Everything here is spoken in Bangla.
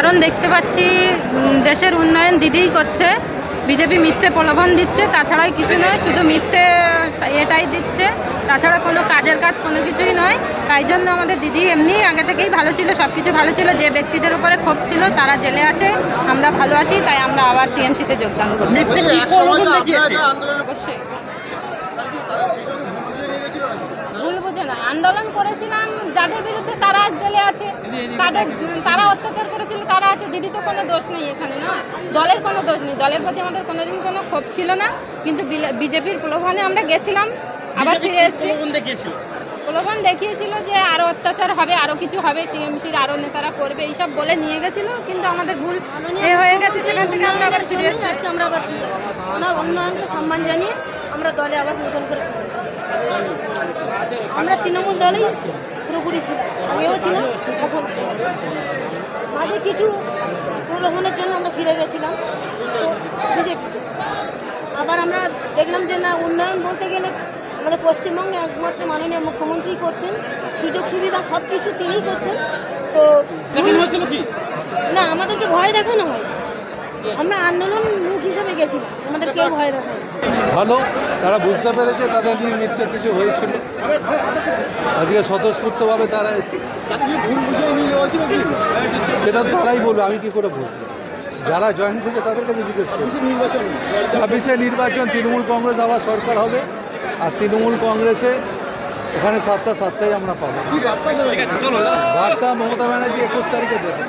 কারণ দেখতে পাচ্ছি দেশের উন্নয়ন দিদিই করছে, বিজেপি মিথ্যে প্রলোভন দিচ্ছে, তাছাড়াই কিছু নয়, শুধু মিথ্যে এটাই দিচ্ছে, তাছাড়া কোনো কাজের কাজ কোনো কিছুই নয়। তাই জন্য আমাদের দিদি এমনি আগে থেকেই ভালো ছিল, সব কিছু ভালো ছিল। যে ব্যক্তিদের উপরে ক্ষোভ ছিল তারা জেলে আছে, আমরা ভালো আছি, তাই আমরা আবার টিএমসিতে যোগদান করব। অবশ্যই ভুল বুঝে নয়, আন্দোলন করেছিলাম যাদের বিরুদ্ধে তারা আজ জেলে আছে, তারা অত্যাচার করেছিল তারা আছে। দিদি তো কোনো দোষ নেই এখানে, না দলের কোনো দোষ নেই, দলের প্রতি আমাদের কোনোদিন কোনো ক্ষোভ ছিল না, কিন্তু বিজেপির প্রলোভনে আমরা গেছিলাম, আবার ফিরে এসেছি। প্রলোভন দেখিয়েছিল যে আরও অত্যাচার হবে, আরও কিছু হবে, টিএমসির আরও নেতারা করবে, এইসব বলে নিয়ে গেছিল, কিন্তু আমাদের ভুল হয়ে গেছে, সেখান থেকে আমরা আবার ফিরে এসেছি। আমরা আবার ওনার উন্নয়নকে সম্মান জানিয়ে আমরা দলে আবার নতুন করে আমরা তৃণমূল দলেই পুরোপুরি ছিলাম, আমিও ছিলাম, এখন মাঝে কিছু প্রলোভনের জন্য আমরা ফিরে গেছিলাম। তো বিজেপি আবার আমরা দেখলাম যে না, উন্নয়ন বলতে গেলে আমাদের পশ্চিমবঙ্গে একমাত্র মাননীয় মুখ্যমন্ত্রী করছেন, সুযোগ সুবিধা সব কিছু তিনিই করছেন। তো না, আমাদেরকে ভয় দেখানো হয়, আমরা আন্দোলন মুখ হিসেবে গেছিলাম, আমাদের কেউ ভয় দেখায় ভালো, তারা বুঝতে পেরেছে তাদের নিয়ে মিথ্যে কিছু হয়েছিল, আজকে স্বতঃস্ফূর্তভাবে তারা সেটা তারাই বলবে, আমি কি করে বলবো। যারা জয়েন করবে তাদের কাছে জিজ্ঞেস করবে। 26-এ নির্বাচন, তৃণমূল কংগ্রেস আবার সরকার হবে, আর তৃণমূল কংগ্রেসে এখানে 7টায় আমরা পাবো। বার্তা মমতা ব্যানার্জি 21 তারিখে দেবে।